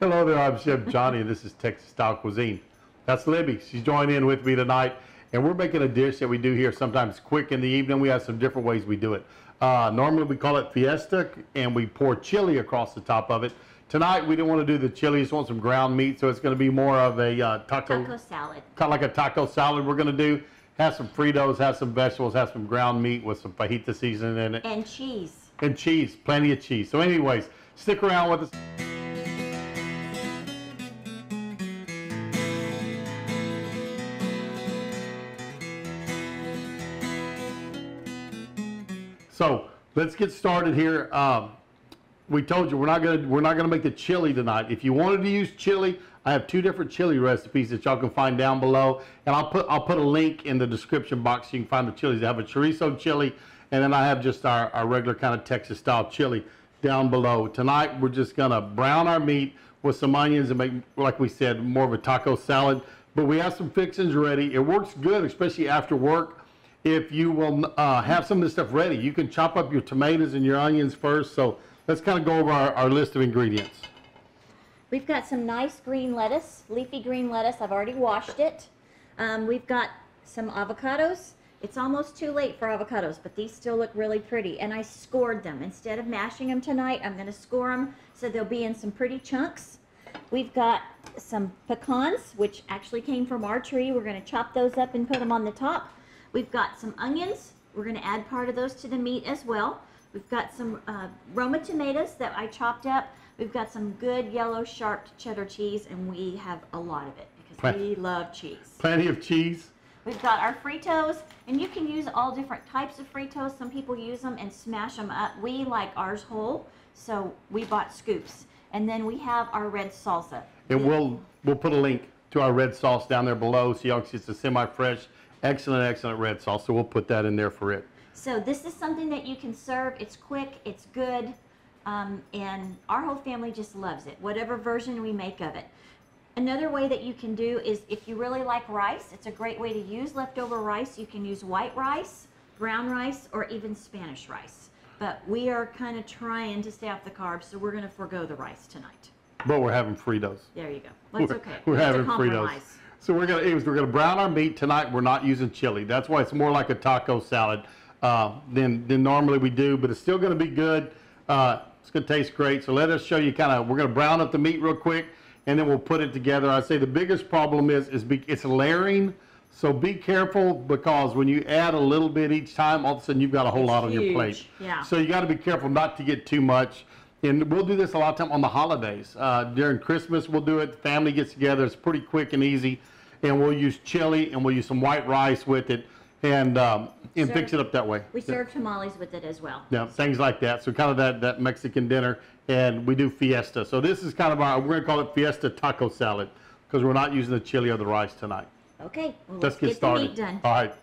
Hello there, I'm Chef Johnny, and this is Texas Style Cuisine. That's Libby. She's joining in with me tonight, and we're making a dish that we do here sometimes quick in the evening. We have some different ways we do it. Normally we call it fiesta, and we pour chili across the top of it. Tonight we didn't want to do the chili, just want some ground meat, so it's going to be more of a taco salad. Kind of like a taco salad we're going to do. Have some Fritos, have some vegetables, have some ground meat with some fajita seasoning in it. And cheese. And cheese, plenty of cheese. So anyways, stick around with us. So let's get started here. We told you we're not gonna make the chili tonight. If you wanted to use chili, I have 2 different chili recipes that y'all can find down below, and I'll put a link in the description box so you can find the chilies. I have a chorizo chili, and then I have just our regular kind of Texas style chili down below. Tonight we're just gonna brown our meat with some onions and make, like we said, more of a taco salad. But we have some fixings ready. It works good, especially after work. If you will have some of this stuff ready, you can chop up your tomatoes and your onions first. So let's kind of go over our list of ingredients. We've got some nice green lettuce, leafy green lettuce. I've already washed it. We've got some avocados. It's almost too late for avocados, but these still look really pretty. And I scored them. Instead of mashing them tonight, I'm going to score them so they'll be in some pretty chunks. We've got some pecans, which actually came from our tree. We're going to chop those up and put them on the top. We've got some onions. We're going to add part of those to the meat as well. We've got some Roma tomatoes that I chopped up. We've got some good yellow sharp cheddar cheese, and we have a lot of it because we love cheese. Plenty of cheese. We've got our Fritos, and you can use all different types of Fritos. Some people use them and smash them up. We like ours whole, so we bought scoops. And then we have our red salsa. And we'll put a link to our red sauce down there below so y'all can see it's a semi-fresh, excellent red sauce. So we'll put that in there for it. So this is something that you can serve. It's quick, it's good, and our whole family just loves it, whatever version we make of it. Another way that you can do is if you really like rice, it's a great way to use leftover rice. You can use white rice, brown rice, or even Spanish rice. But we are kind of trying to stay off the carbs, so we're going to forego the rice tonight. But we're having Fritos. There you go. That's okay. We're having Fritos. So we're gonna brown our meat tonight. We're not using chili. That's why it's more like a taco salad than normally we do. But it's still gonna be good. It's gonna taste great. So let us show you we're gonna brown up the meat real quick, and then we'll put it together. I'd say the biggest problem is it's layering. So be careful, because when you add a little bit each time, all of a sudden you've got a whole lot on your plate. Yeah. So you got to be careful not to get too much. And we'll do this a lot of time on the holidays. During Christmas, we'll do it. The family gets together. It's pretty quick and easy. And we'll use chili, and we'll use some white rice with it, and fix it up that way. We serve tamales with it as well. Yeah, things like that. So kind of that Mexican dinner, and we do fiesta. So this is kind of we're going to call it fiesta taco salad, because we're not using the chili or the rice tonight. Okay, well, let's get started. The meat done. All right.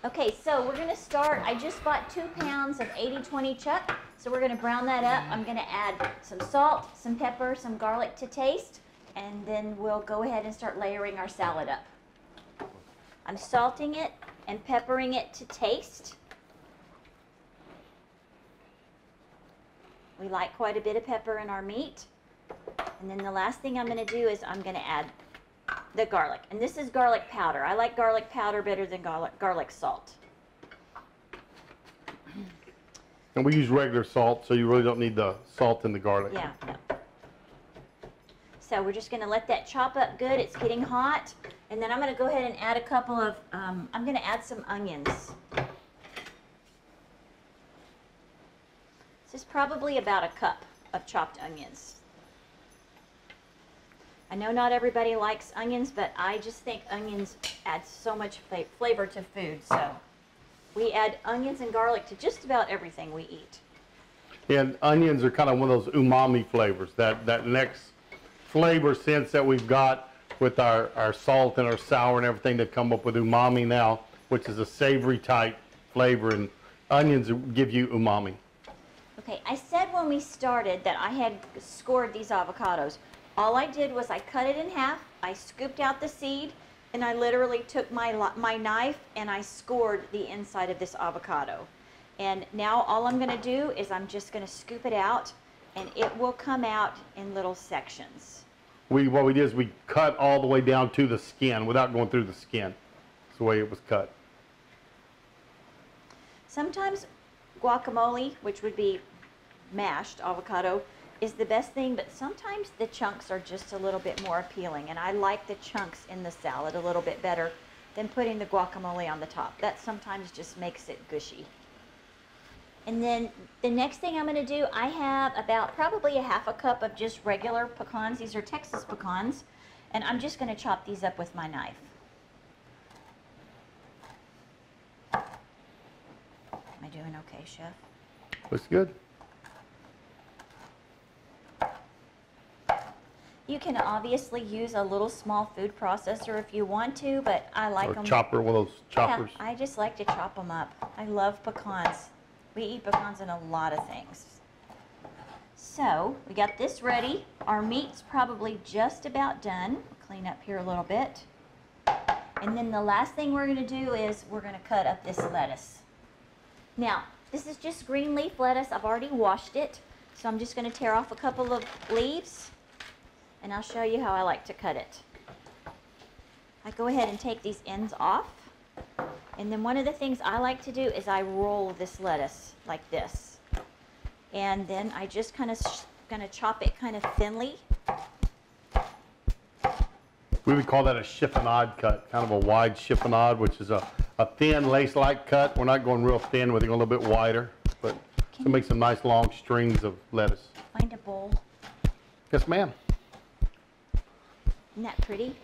Okay, so we're going to start. I just bought 2 pounds of 80/20 chuck, so we're going to brown that up. I'm going to add some salt, some pepper, some garlic to taste, and then we'll go ahead and start layering our salad up. I'm salting it and peppering it to taste. We like quite a bit of pepper in our meat. And then the last thing I'm going to do is I'm going to add the garlic, and this is garlic powder. I like garlic powder better than garlic salt. And we use regular salt, so you really don't need the salt in the garlic. Yeah, no. So we're just going to let that chop up good. It's getting hot, and then I'm going to go ahead and add a couple of, I'm going to add some onions. This is probably about a cup of chopped onions. I know not everybody likes onions, but I just think onions add so much flavor to food. So we add onions and garlic to just about everything we eat. And onions are kind of one of those umami flavors, that next flavor sense that we've got with our salt and our sour and everything that come up with umami now, which is a savory type flavor, and onions give you umami. Okay, I said when we started that I had scored these avocados. All I did was I cut it in half, I scooped out the seed, and I literally took my knife and I scored the inside of this avocado. And now all I'm going to do is I'm just going to scoop it out, and it will come out in little sections. What we did is we cut all the way down to the skin without going through the skin. That's the way it was cut. Sometimes guacamole, which would be mashed avocado, is the best thing, but sometimes the chunks are just a little bit more appealing, and I like the chunks in the salad a little bit better than putting the guacamole on the top. That sometimes just makes it gushy. And then the next thing I'm going to do, I have about probably a half a cup of just regular pecans. These are Texas pecans, and I'm just going to chop these up with my knife. Am I doing okay, Chef? Looks good. You can obviously use a little small food processor if you want to, but I like Or them. chopper, one of those choppers. Yeah, I just like to chop them up. I love pecans. We eat pecans in a lot of things. So we got this ready. Our meat's probably just about done. We'll clean up here a little bit. And then the last thing we're going to do is we're going to cut up this lettuce. Now, this is just green leaf lettuce. I've already washed it. So I'm just going to tear off a couple of leaves, and I'll show you how I like to cut it. I go ahead and take these ends off. And then one of the things I like to do is I roll this lettuce like this. And then I just kind of gonna chop it kind of thinly. We would call that a chiffonade cut, kind of a wide chiffonade, which is a thin lace-like cut. We're not going real thin, we're going a little bit wider, but to make some nice long strings of lettuce. Find a bowl. Yes, ma'am. Isn't that pretty?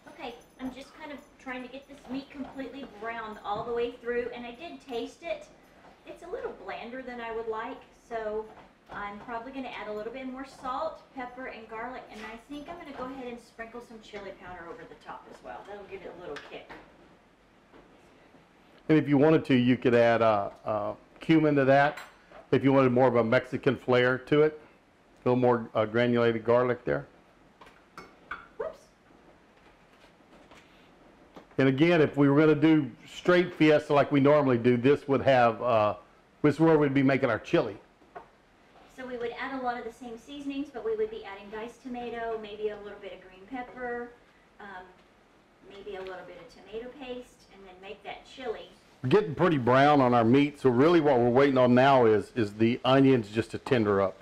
Okay, I'm just kind of trying to get this meat completely browned all the way through, and I did taste it. It's a little blander than I would like, so I'm probably going to add a little bit more salt, pepper, and garlic, and I think I'm going to go ahead and sprinkle some chili powder over the top as well. That'll give it a little kick. And if you wanted to, you could add cumin to that. If you wanted more of a Mexican flair to it, a little more granulated garlic there. And again, if we were going to do straight fiesta like we normally do, this would have, this is where we'd be making our chili. So we would add a lot of the same seasonings, but we would be adding diced tomato, maybe a little bit of green pepper, maybe a little bit of tomato paste, and then make that chili. We're getting pretty brown on our meat, so really what we're waiting on now is the onions just to tender up.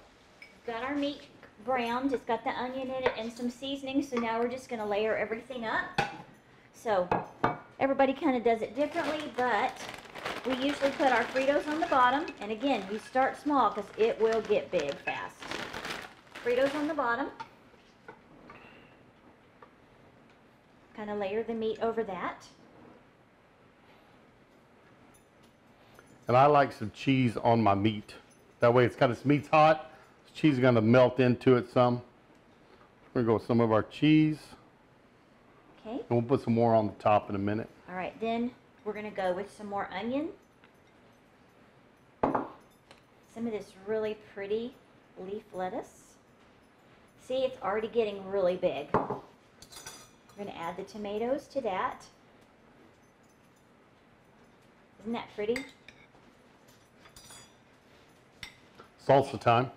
Got our meat browned, it's got the onion in it and some seasoning, so now we're just going to layer everything up. So everybody kind of does it differently, but we usually put our Fritos on the bottom. And again, you start small because it will get big fast. Fritos on the bottom. Kind of layer the meat over that. And I like some cheese on my meat. That way it's kind of, this meat's hot, this cheese is going to melt into it some. We're going to go with some of our cheese. Okay. And we'll put some more on the top in a minute. All right, then we're going to go with some more onion. Some of this really pretty leaf lettuce. See, it's already getting really big. We're going to add the tomatoes to that. Isn't that pretty? Salsa time.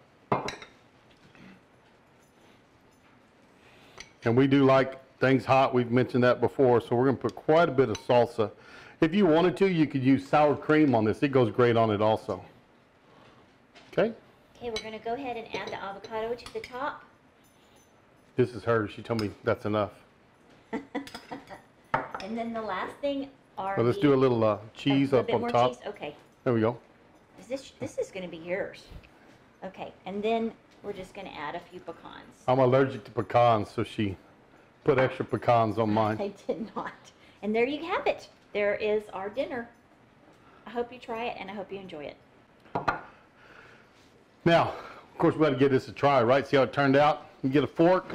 And we do like things hot. We've mentioned that before, so we're going to put quite a bit of salsa. If you wanted to, you could use sour cream on this. It goes great on it also. Okay? Okay, we're going to go ahead and add the avocado to the top. This is hers. She told me that's enough. And then the last thing are Well, let's do a little cheese a up bit on more top. cheese. Okay. There we go. This is going to be yours. Okay, and then we're just going to add a few pecans. I'm allergic to pecans, so she put extra pecans on mine. I did not. And there you have it. There is our dinner. I hope you try it, and I hope you enjoy it. Now, of course, we got to give this a try, right? See how it turned out? You get a fork.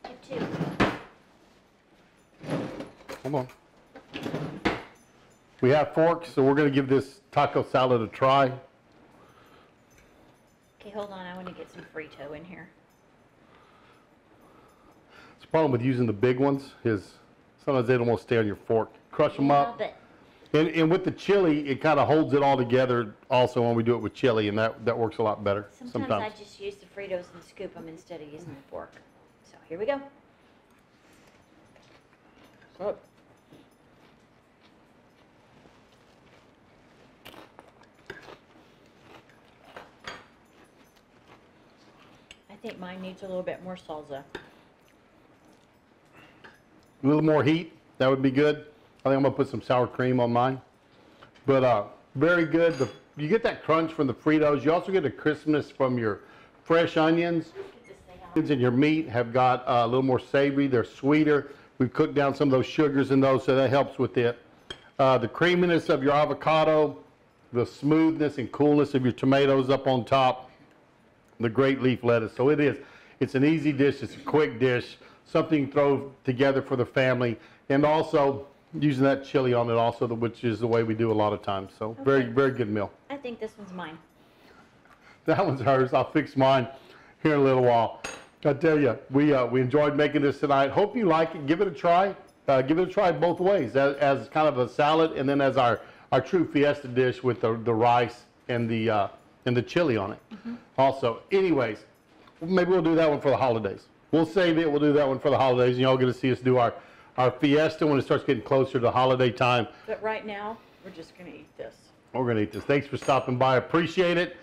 You too. Hold on. We have forks, so we're going to give this taco salad a try. Okay, hold on. I want to get some Frito in here. The problem with using the big ones is sometimes they don't want to stay on your fork. Crush them Yeah, up. but And with the chili, it kind of holds it all together also when we do it with chili, and that works a lot better Sometimes I just use the Fritos and scoop them instead of using the fork. So here we go. So. I think mine needs a little bit more salsa. A little more heat, that would be good. I think I'm gonna put some sour cream on mine. But very good. You get that crunch from the Fritos. You also get the crispness from your fresh onions. And your meat have got a little more savory. They're sweeter. We've cooked down some of those sugars in those, so that helps with it. The creaminess of your avocado, the smoothness and coolness of your tomatoes up on top, the great leaf lettuce. So it's an easy dish. It's a quick dish, something you throw together for the family, and also using that chili on it also, which is the way we do a lot of times. So Okay. very, very good meal. I think this one's mine. That one's hers. I'll fix mine here in a little while. I tell you, we enjoyed making this tonight. Hope you like it. Give it a try. Give it a try both ways, as kind of a salad, and then as our true fiesta dish with the rice and the chili on it. Also, anyways, maybe we'll do that one for the holidays. We'll save it. We'll do that one for the holidays, and y'all get to see us do our fiesta when it starts getting closer to holiday time. But right now, we're just going to eat this. We're going to eat this. Thanks for stopping by. Appreciate it.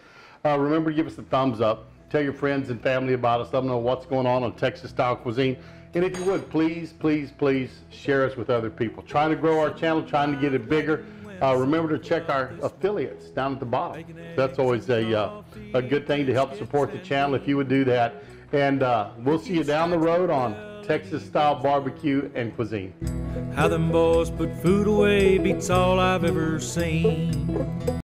Remember to give us a thumbs up. Tell your friends and family about us. Let them know what's going on Texas style cuisine. And if you would, please, please, please share us with other people. Trying to grow our channel, trying to get it bigger. Remember to check our affiliates down at the bottom. That's always a good thing to help support the channel if you would do that. And we'll see you down the road on Texas style barbecue and cuisine. How them boys put food away beats all I've ever seen.